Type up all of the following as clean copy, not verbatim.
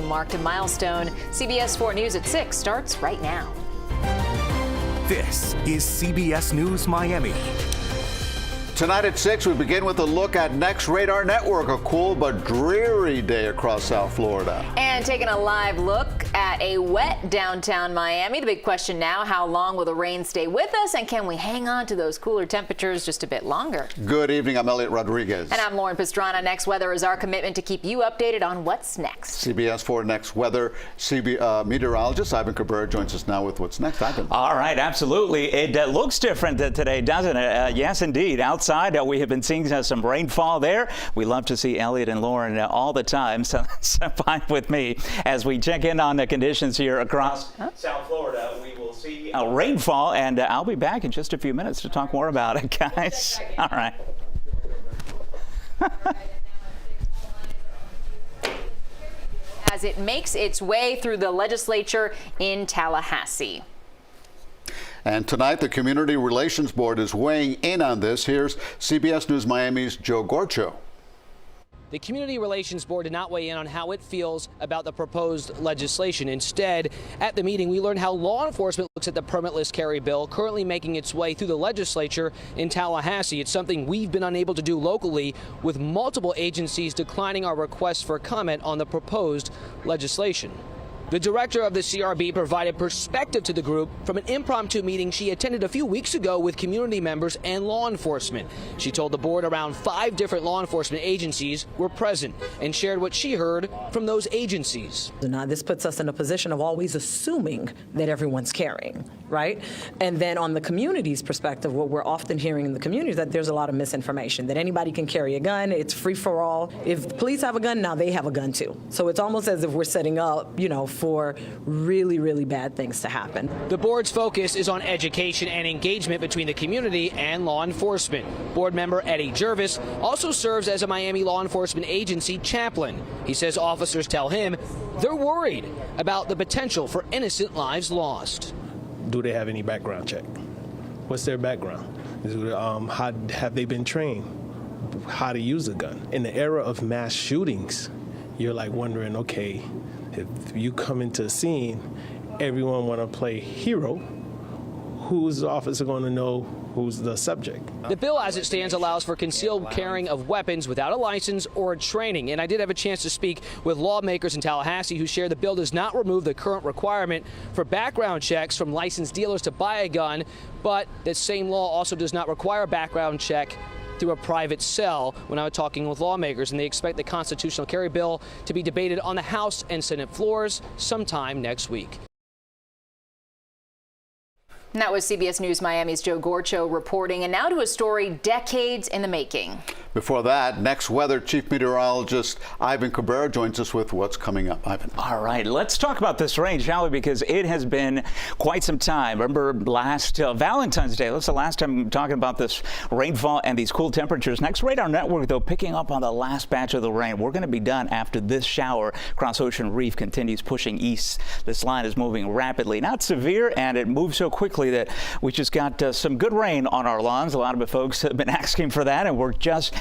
marked a milestone. CBS 4 News at 6 starts right now. This is CBS News Miami. Tonight at 6, we begin with a look at Next Radar Network, a cool but dreary day across South Florida. And taking a live look at a wet downtown Miami. The big question now, how long will the rain stay with us, and can we hang on to those cooler temperatures just a bit longer? Good evening, I'm Eliott Rodriguz. And I'm Lauren Pastrana. Next Weather is our commitment to keep you updated on what's next. CBS 4 Next Weather meteorologist Ivan Cabrera joins us now with what's next. Ivan. All right, absolutely. It looks different today, doesn't it? Yes, indeed. Outside, we have been seeing some rainfall there. We love to see Eliott and Lauren all the time, so fine with me. As we check in on the conditions here across South Florida, we will see rainfall, and I'll be back in just a few minutes to talk more about it, guys. All right. As it makes its way through the legislature in Tallahassee. And tonight, the Community Relations Board is weighing in on this. Here's CBS News Miami's Joe Gorcho. The Community Relations Board did not weigh in on how it feels about the proposed legislation. Instead, at the meeting, we learned how law enforcement looks at the permitless carry bill currently making its way through the legislature in Tallahassee. It's something we've been unable to do locally, with multiple agencies declining our requests for comment on the proposed legislation. The director of the CRB provided perspective to the group from an impromptu meeting she attended a few weeks ago with community members and law enforcement. She told the board around 5 different law enforcement agencies were present and shared what she heard from those agencies. Now, this puts us in a position of always assuming that everyone's carrying, right? And then on the community's perspective, what we're often hearing in the community is that there's a lot of misinformation, that anybody can carry a gun, it's free for all. If the police have a gun, now they have a gun too. So it's almost as if we're setting up, for really, really bad things to happen. The board's focus is on education and engagement between the community and law enforcement. Board member Eddie Jervis also serves as a Miami law enforcement agency chaplain. He says officers tell him they're worried about the potential for innocent lives lost. Do they have any background check? What's their background? How have they been trained how to use a gun? In the era of mass shootings, you're like wondering, okay, if you come into a scene, everyone want to play hero, who's the officer going to know who's the subject? The bill as it stands allows for concealed carrying of weapons without a license or training. And I did have a chance to speak with lawmakers in Tallahassee who share the bill does not remove the current requirement for background checks from licensed dealers to buy a gun, but that same law also does not require a background check through a private cell when I was talking with lawmakers, and they expect the constitutional carry bill to be debated on the House and Senate floors sometime next week. And that was CBS News Miami's Joe Gorcho reporting. And now to a story decades in the making. Before that, Next Weather Chief Meteorologist Ivan Cabrera joins us with what's coming up. Ivan. All right, let's talk about this rain, shall we? Because it has been quite some time. Remember last Valentine's Day, that's the last time I'm talking about this rainfall and these cool temperatures. Next Radar Network, though, picking up on the last batch of the rain. We're going to be done after this shower. Cross Ocean Reef continues pushing east. This line is moving rapidly. Not severe, and it moves so quickly that we just got some good rain on our lawns. A lot of folks have been asking for that, and we're just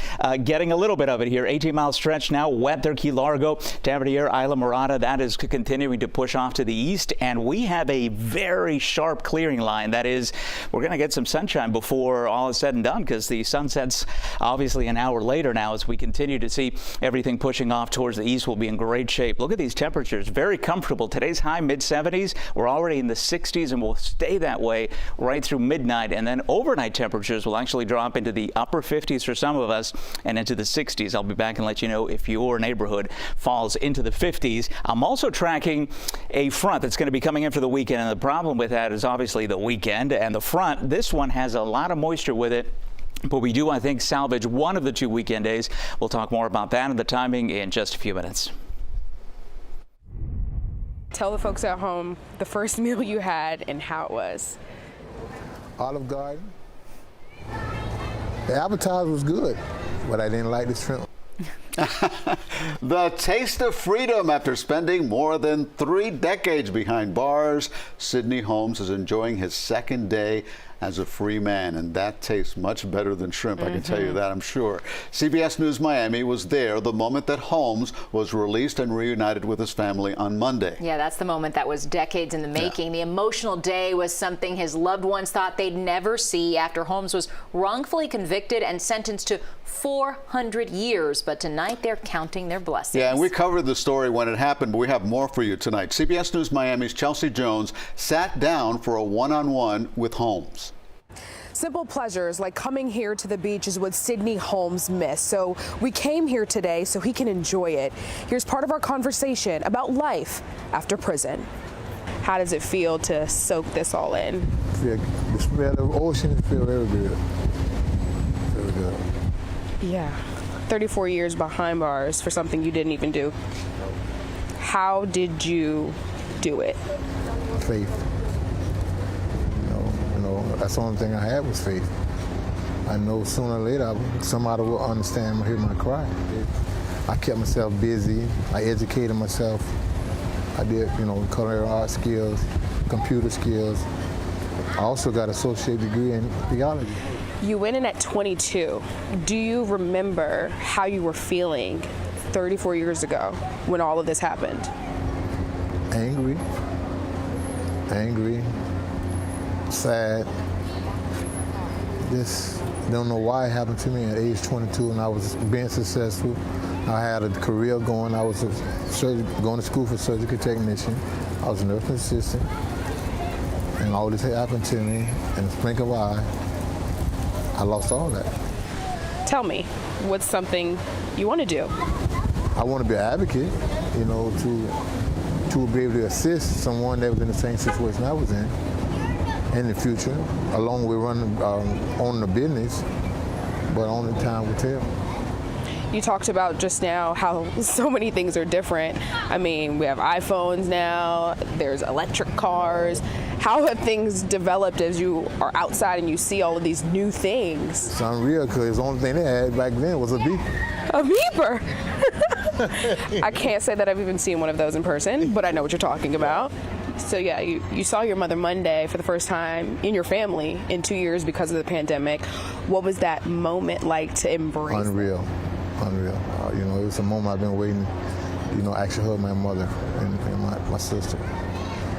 getting a little bit of it here. 18-mile stretch now, wet there, Key Largo, Tavernier, Isla Morada. That is continuing to push off to the east, and we have a very sharp clearing line. That is, we're going to get some sunshine before all is said and done, because the sun sets obviously an hour later now. As we continue to see everything pushing off towards the east, we'll be in great shape. Look at these temperatures, very comfortable. Today's high mid-70s. We're already in the 60s, and we'll stay that way right through midnight, and then overnight temperatures will actually drop into the upper 50s for some of us and into the 60s. I'll be back and let you know if your neighborhood falls into the 50s. I'm also tracking a front that's going to be coming in for the weekend, and the problem with that is obviously the weekend, and the front, this one has a lot of moisture with it. But we do, I think, salvage one of the 2 weekend days. We'll talk more about that and the timing in just a few minutes. Tell the folks at home the first meal you had and how it was. Olive Garden. The appetizer was good, but I didn't like the shrimp. The taste of freedom after spending more than 3 decades behind bars. Sidney Holmes is enjoying his second day as a free man, and that tastes much better than shrimp. I can tell you that, I'm sure. CBS News Miami was there the moment that Holmes was released and reunited with his family on Monday. Yeah, that's the moment that was decades in the making. The emotional day was something his loved ones thought they'd never see after Holmes was wrongfully convicted and sentenced to 400 years. But tonight they're counting their blessings. Yeah, and we covered the story when it happened, but we have more for you tonight. CBS News Miami's Chelsea Jones sat down for a one-on-one with Holmes. Simple pleasures like coming here to the beach is what Sidney Holmes missed. So we came here today so he can enjoy it. Here's part of our conversation about life after prison. How does it feel to soak this all in? The smell of the ocean feels very good. Very good. Yeah, 34 years behind bars for something you didn't even do. How did you do it? Faith. You know, that's the only thing I had was faith. I know sooner or later somebody will understand and hear my cry. I kept myself busy. I educated myself. I did, culinary art skills, computer skills. I also got an associate degree in theology. You went in at 22. Do you remember how you were feeling 34 years ago when all of this happened? Angry, sad. Just don't know why it happened to me at age 22, and I was being successful. I had a career going. I was going to school for surgical technician. I was a nursing assistant, and all this happened to me in the blink of an eye. I lost all that. Tell me, what's something you want to do? I want to be an advocate, to be able to assist someone that was in the same situation I was in the future, along with running on the business, but only time will tell. You talked about just now how so many things are different. I mean, we have iPhones now, there's electric cars. How have things developed as you are outside and you see all of these new things? It's unreal, because the only thing they had back then was a beeper. A beeper? I can't say that I've even seen one of those in person, but I know what you're talking about. So yeah, you saw your mother Monday for the first time in your family in 2 years because of the pandemic. What was that moment like to embrace? Unreal. It was a moment I've been waiting, actually hug my mother and my sister.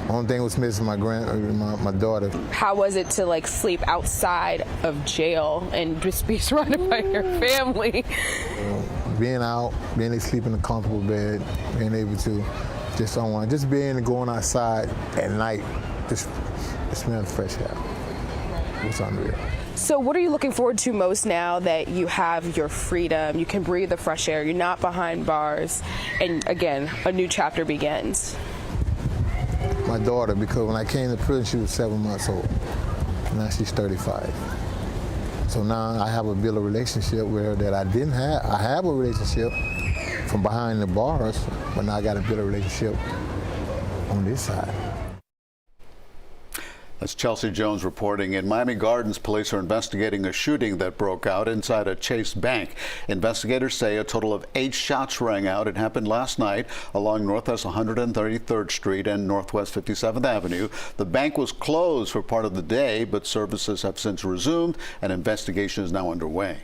Only thing was missing my daughter. How was it to sleep outside of jail and just be surrounded by your family? Being out, being able to sleep in a comfortable bed, being able to just being going outside at night, just smell the fresh air. It was unreal. So what are you looking forward to most now that you have your freedom, you can breathe the fresh air, you're not behind bars, and again, a new chapter begins? My daughter, because when I came to prison, she was 7 months old. Now she's 35. So now I have a build a relationship with her that I didn't have. I have a relationship from behind the bars, but now I got to build a relationship on this side. That's Chelsea Jones reporting. In Miami Gardens, police are investigating a shooting that broke out inside a Chase bank. Investigators say a total of 8 shots rang out. It happened last night along Northwest 133rd Street and Northwest 57th Avenue. The bank was closed for part of the day, but services have since resumed. An investigation is now underway.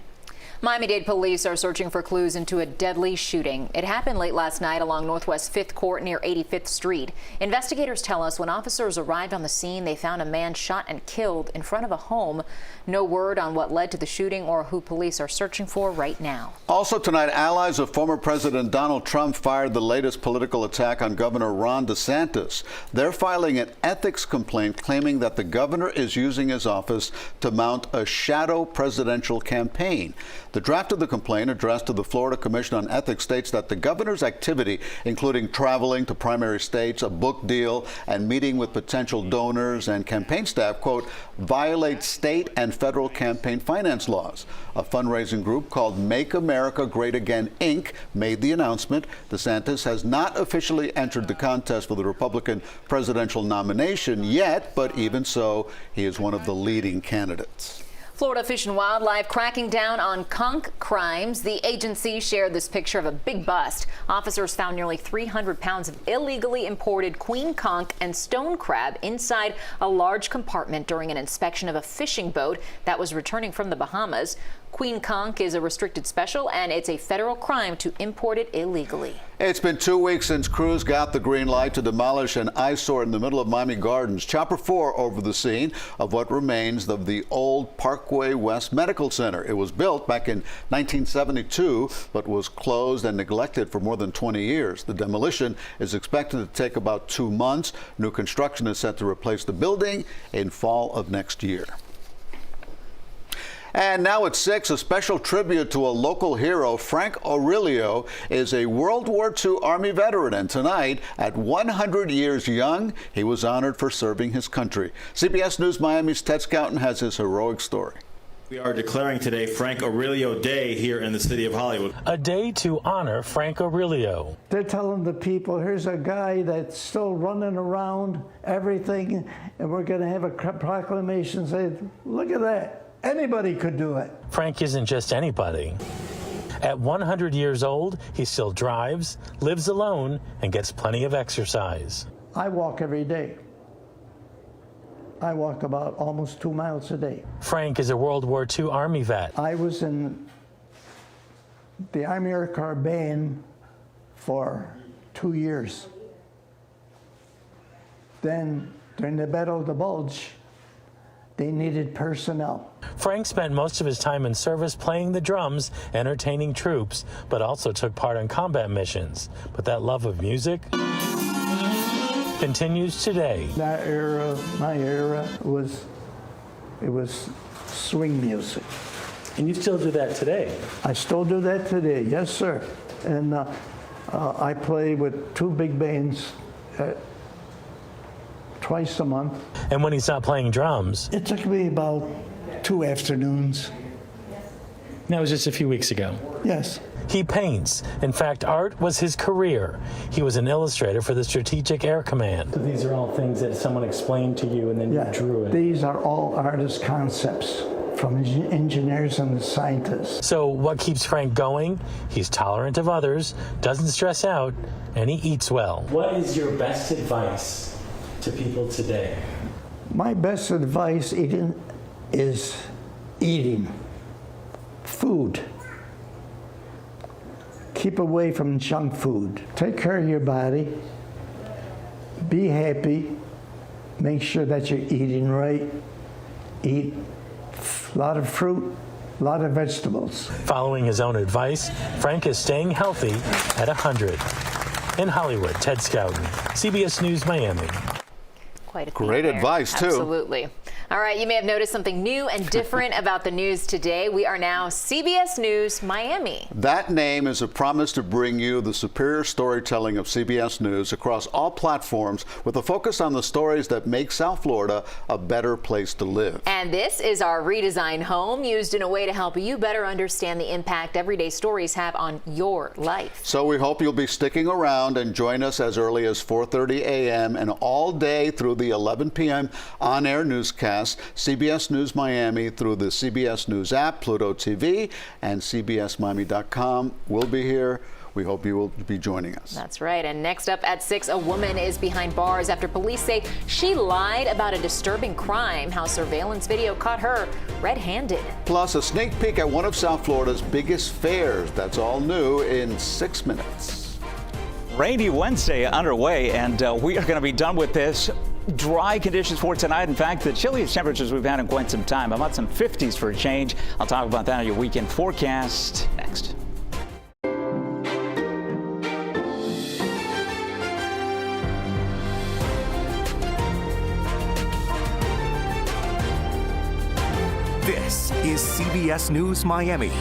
Miami-Dade police are searching for clues into a deadly shooting. It happened late last night along Northwest 5th Court near 85th Street. Investigators tell us when officers arrived on the scene, they found a man shot and killed in front of a home. No word on what led to the shooting or who police are searching for right now. Also tonight, allies of former President Donald Trump fired the latest political attack on Governor Ron DeSantis. They're filing an ethics complaint claiming that the governor is using his office to mount a shadow presidential campaign. The draft of the complaint addressed to the Florida Commission on Ethics states that the governor's activity, including traveling to primary states, a book deal, and meeting with potential donors and campaign staff, quote, violates state and federal campaign finance laws. A fundraising group called Make America Great Again, Inc. made the announcement. DeSantis has not officially entered the contest for the Republican presidential nomination yet, but even so, he is one of the leading candidates. Florida Fish and Wildlife cracking down on conch crimes. The agency shared this picture of a big bust. Officers found nearly 300 pounds of illegally imported queen conch and stone crab inside a large compartment during an inspection of a fishing boat that was returning from the Bahamas. Queen conch is a restricted special, and it's a federal crime to import it illegally. It's been 2 weeks since crews got the green light to demolish an eyesore in the middle of Miami Gardens. Chopper 4 over the scene of what remains of the old Parkway West Medical Center. It was built back in 1972, but was closed and neglected for more than 20 years. The demolition is expected to take about 2 months. New construction is set to replace the building in fall of next year. And now at 6, a special tribute to a local hero. Frank Aurelio is a World War II Army veteran, and tonight, at 100 years young, he was honored for serving his country. CBS News Miami's Ted Scouten has his heroic story. We are declaring today Frank Aurelio Day here in the city of Hollywood. A day to honor Frank Aurelio. They're telling the people, here's a guy that's still running around everything, and we're going to have a proclamation saying, look at that. Anybody could do it. Frank isn't just anybody. At 100 years old, he still drives, lives alone, and gets plenty of exercise. I walk every day. I walk about almost 2 miles a day. Frank is a World War II Army vet. I was in the Army Air Corps band for 2 years. Then, during the Battle of the Bulge, they needed personnel. Frank spent most of his time in service playing the drums, entertaining troops, but also took part in combat missions. But that love of music continues today. That era, my era, it was swing music. And you still do that today? I still do that today, yes, sir. And I play with 2 big bands twice a month. And when he's not playing drums? It took me about 2 afternoons. That was just a few weeks ago. Yes. He paints. In fact, art was his career. He was an illustrator for the Strategic Air Command. So these are all things that someone explained to you and then you drew it? These are all artist concepts from engineers and scientists. So what keeps Frank going? He's tolerant of others, doesn't stress out, and he eats well. What is your best advice to people today? My best advice is eating food. Keep away from junk food. Take care of your body. Be happy. Make sure that you're eating right. Eat a lot of fruit, a lot of vegetables. Following his own advice, Frank is staying healthy at 100. In Hollywood, Ted Scouten, CBS News, Miami. Quite a great advice, too. Absolutely. All right, you may have noticed something new and different about the news today. We are now CBS News Miami. That name is a promise to bring you the superior storytelling of CBS News across all platforms, with a focus on the stories that make South Florida a better place to live. And this is our redesigned home, used in a way to help you better understand the impact everyday stories have on your life. So we hope you'll be sticking around and join us as early as 4:30 a.m. and all day through the 11 p.m. on-air newscast. CBS News Miami through the CBS News app, Pluto TV, and CBSMiami.com. We'll be here. We hope you will be joining us. That's right. And next up at 6, a woman is behind bars after police say she lied about a disturbing crime. How surveillance video caught her red-handed. Plus, a sneak peek at one of South Florida's biggest fairs. That's all new in 6 minutes. Rainy Wednesday underway, and we are going to be done with this. Dry conditions for tonight. In fact, the chilliest temperatures we've had in quite some time. How about some 50s for a change? I'll talk about that on your weekend forecast next. This is CBS News Miami.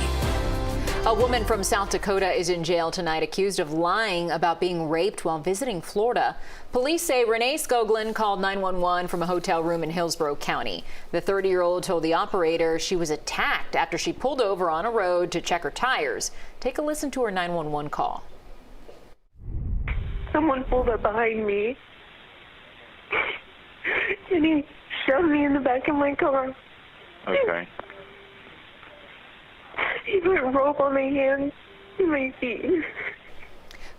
A woman from South Dakota is in jail tonight accused of lying about being raped while visiting Florida. Police say Renee Skoglund called 911 from a hotel room in Hillsborough County. The 30-year-old told the operator she was attacked after she pulled over on a road to check her tires. Take a listen to her 911 call. Someone pulled up behind me and he shoved me in the back of my car. Okay. He put rope on my hands and my feet.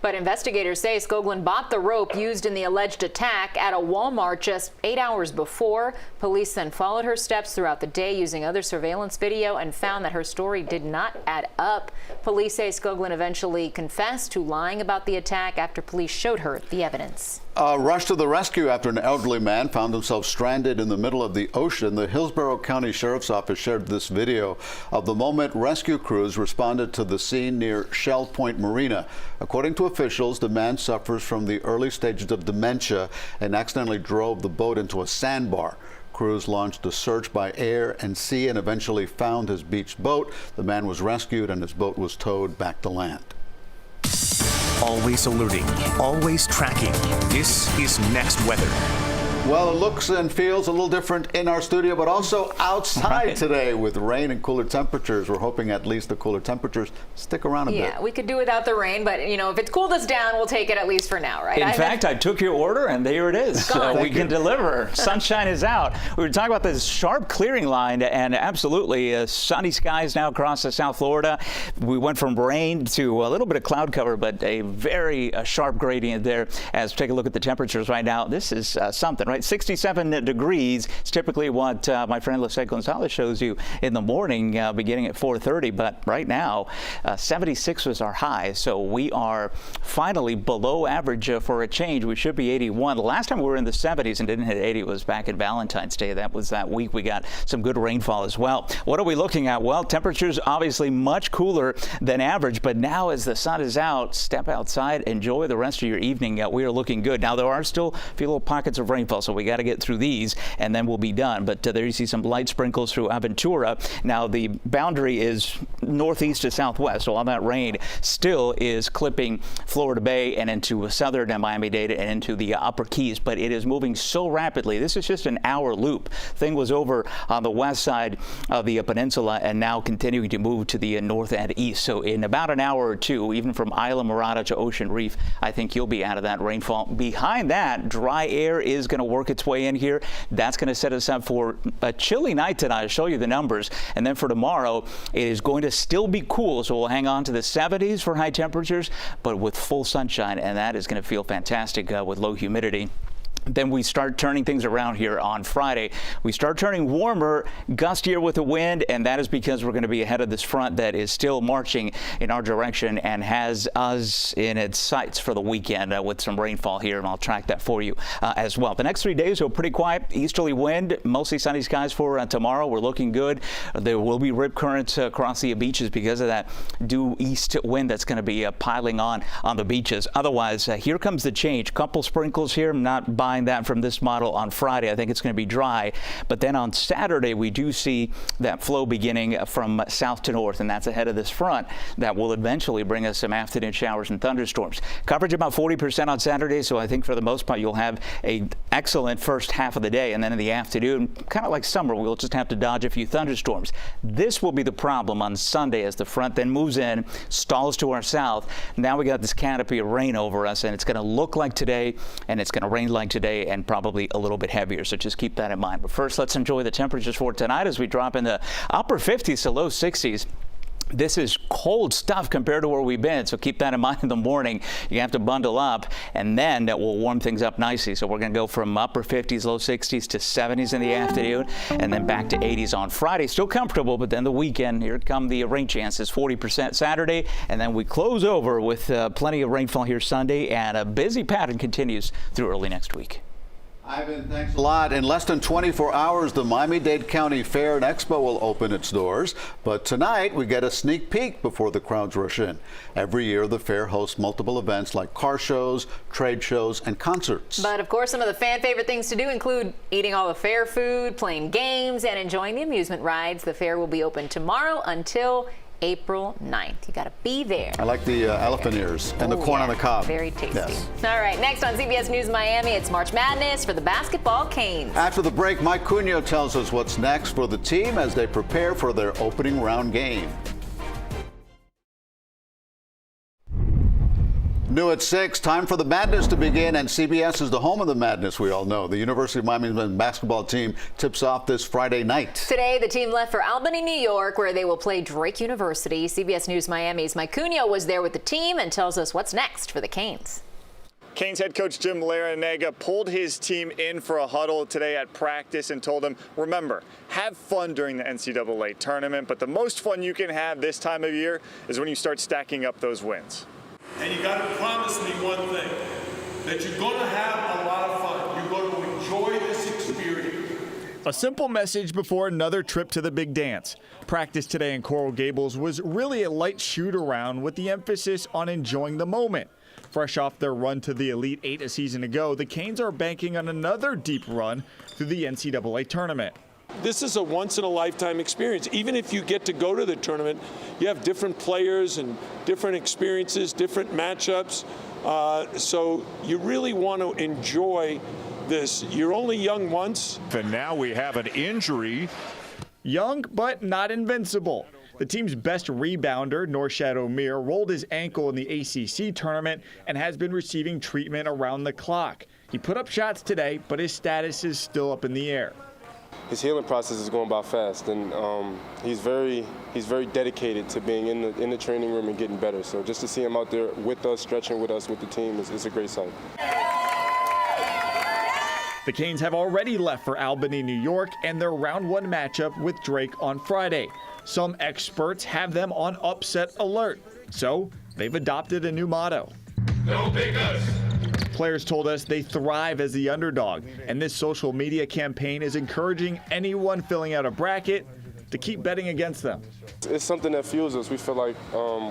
But investigators say Skoglund bought the rope used in the alleged attack at a Walmart just 8 hours before. Police then followed her steps throughout the day using other surveillance video and found that her story did not add up. Police say Skoglund eventually confessed to lying about the attack after police showed her the evidence. A rush to the rescue after an elderly man found himself stranded in the middle of the ocean. The Hillsborough County Sheriff's Office shared this video of the moment rescue crews responded to the scene near Shell Point Marina. According to officials, the man suffers from the early stages of dementia and accidentally drove the boat into a sandbar. Crews launched a search by air and sea and eventually found his beached boat. The man was rescued and his boat was towed back to land. Always alerting, always tracking. This is Next Weather. Well, it looks and feels a little different in our studio, but also outside today with rain and cooler temperatures. We're hoping at least the cooler temperatures stick around a bit. Yeah, we could do without the rain, but you know, if it's cooled us down, we'll take it at least for now, right? In fact, I took your order and there it is. We can deliver. Sunshine is out. We were talking about this sharp clearing line and absolutely sunny skies now across South Florida. We went from rain to a little bit of cloud cover, but a very sharp gradient there. As we take a look at the temperatures right now, this is something, right? 67 degrees is typically what my friend Lisette Gonzalez shows you in the morning beginning at 4:30, but right now 76 was our high, so we are finally below average for a change. We should be 81. The last time we were in the 70s and didn't hit 80 was back at Valentine's Day. That was that week. We got some good rainfall as well. What are we looking at? Well, temperatures obviously much cooler than average, but now as the sun is out, step outside, enjoy the rest of your evening. We are looking good. Now there are still a few little pockets of rainfall, so we got to get through these and then we'll be done. But there you see some light sprinkles through Aventura. Now the boundary is northeast to southwest, so all that rain still is clipping Florida Bay and into southern Miami-Dade and into the upper Keys, but it is moving so rapidly. This is just an hour loop. Thing was over on the west side of the peninsula and now continuing to move to the north and east. So in about an hour or two, even from Isla Morada to Ocean Reef, I think you'll be out of that rainfall. Behind that, dry air is going to work its way in here. That's going to set us up for a chilly night tonight. I'll show you the numbers. And then for tomorrow, it is going to still be cool. So we'll hang on to the 70s for high temperatures, but with full sunshine. And that is going to feel fantastic with low humidity. Then we start turning things around here on Friday. We start turning warmer, gustier with the wind, and that is because we're going to be ahead of this front that is still marching in our direction and has us in its sights for the weekend with some rainfall here, and I'll track that for you as well. The next 3 days are pretty quiet. Easterly wind, mostly sunny skies for tomorrow. We're looking good. There will be rip currents across the beaches because of that due east wind that's going to be piling on the beaches. Otherwise, here comes the change. Couple sprinkles here. I'm not buying that from this model on Friday. I think it's going to be dry. But then on Saturday, we do see that flow beginning from south to north, and that's ahead of this front that will eventually bring us some afternoon showers and thunderstorms. Coverage about 40% on Saturday, so I think for the most part you'll have an excellent first half of the day, and then in the afternoon, kind of like summer, we'll just have to dodge a few thunderstorms. This will be the problem on Sunday as the front then moves in, stalls to our south. Now we got this canopy of rain over us, and it's going to look like today, and it's going to rain like today, and probably a little bit heavier, so just keep that in mind. But first, let's enjoy the temperatures for tonight as we drop in the upper 50s to low 60s. This is cold stuff compared to where we've been, so keep that in mind in the morning. You have to bundle up, and then that will warm things up nicely. So we're going to go from upper 50s, low 60s to 70s in the afternoon, and then back to 80s on Friday. Still comfortable, but then the weekend, here come the rain chances, 40% Saturday, and then we close over with plenty of rainfall here Sunday, and a busy pattern continues through early next week. Ivan, thanks a lot. In less than 24 hours, the Miami-Dade County Fair and Expo will open its doors. But tonight, we get a sneak peek before the crowds rush in. Every year, the fair hosts multiple events like car shows, trade shows, and concerts. But of course, some of the fan favorite things to do include eating all the fair food, playing games, and enjoying the amusement rides. The fair will be open tomorrow until April 9th. You got to be there. I like the elephant ears and the corn on the cob. Very tasty. Yes. All right, next on CBS News Miami, it's March Madness for the basketball Canes. After the break, Mike Cunha tells us what's next for the team as they prepare for their opening round game. New at 6, time for the madness to begin, and CBS is the home of the madness, we all know. The University of Miami men's basketball team tips off this Friday night. Today, the team left for Albany, New York, where they will play Drake University. CBS News Miami's Mike Cunha was there with the team and tells us what's next for the Canes. Canes head coach Jim Larrañaga pulled his team in for a huddle today at practice and told them, remember, have fun during the NCAA tournament, but the most fun you can have this time of year is when you start stacking up those wins. And you got to promise me one thing, that you're going to have a lot of fun. You're going to enjoy this experience. A simple message before another trip to the big dance. Practice today in Coral Gables was really a light shoot-around with the emphasis on enjoying the moment. Fresh off their run to the Elite Eight a season ago, the Canes are banking on another deep run through the NCAA tournament. This is a once-in-a-lifetime experience. Even if you get to go to the tournament, you have different players and different experiences, different matchups. So you really want to enjoy this. You're only young once. And now we have an injury. Young, but not invincible. The team's best rebounder, Norshad Omier, rolled his ankle in the ACC tournament and has been receiving treatment around the clock. He put up shots today, but his status is still up in the air. His healing process is going by fast, and he's very dedicated to being in the training room and getting better. So just to see him out there with us, stretching with us, with the team, is a great sight. The Canes have already left for Albany, New York, and their round one matchup with Drake on Friday. Some experts have them on upset alert, so they've adopted a new motto. No big us. Players told us they thrive as the underdog, and this social media campaign is encouraging anyone filling out a bracket to keep betting against them. It's something that fuels us. We feel like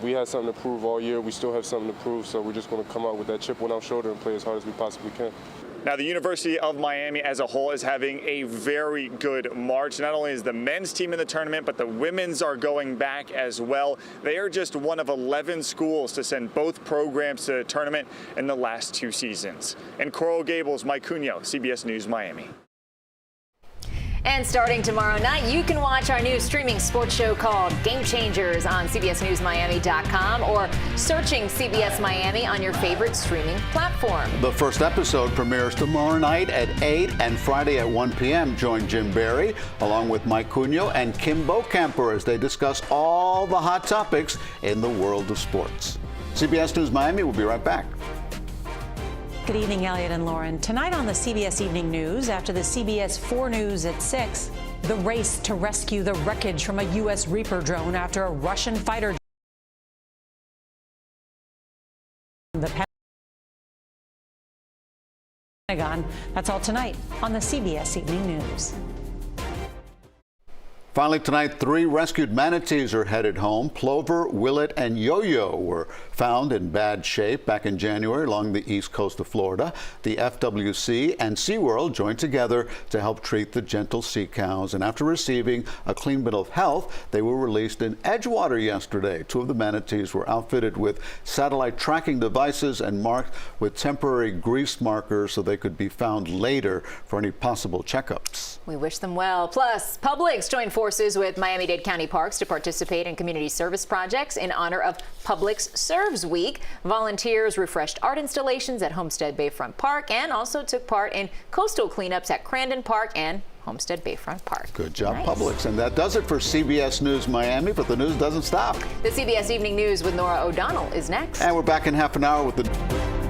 we had something to prove all year. We still have something to prove, so we're just going to come out with that chip on our shoulder and play as hard as we possibly can. Now, the University of Miami as a whole is having a very good March. Not only is the men's team in the tournament, but the women's are going back as well. They are just one of 11 schools to send both programs to the tournament in the last 2 seasons. In Coral Gables, Mike Cunha, CBS News Miami. And starting tomorrow night, you can watch our new streaming sports show called Game Changers on CBSNewsMiami.com or searching CBS Miami on your favorite streaming platform. The first episode premieres tomorrow night at 8 and Friday at 1 p.m. Join Jim Barry along with Mike Cunha and Kim Bokamper as they discuss all the hot topics in the world of sports. CBS News Miami will be right back. Good evening, Eliott and Lauren. Tonight on the CBS Evening News, after the CBS 4 News at 6, the race to rescue the wreckage from a U.S. Reaper drone after a Russian fighter. The Pentagon. That's all tonight on the CBS Evening News. Finally tonight, 3 rescued manatees are headed home. Plover, Willet, and Yo-Yo were found in bad shape back in January along the east coast of Florida. The FWC and SeaWorld joined together to help treat the gentle sea cows. And after receiving a clean bill of health, they were released in Edgewater yesterday. 2 of the manatees were outfitted with satellite tracking devices and marked with temporary grease markers so they could be found later for any possible checkups. We wish them well. Plus, Publix joined forces with Miami-Dade County Parks to participate in community service projects in honor of Publix Serves Week. Volunteers refreshed art installations at Homestead Bayfront Park and also took part in coastal cleanups at Crandon Park and Homestead Bayfront Park. Good job, Nice. Publix. And that does it for CBS News Miami, but the news doesn't stop. The CBS Evening News with Nora O'Donnell is next. And we're back in half an hour with the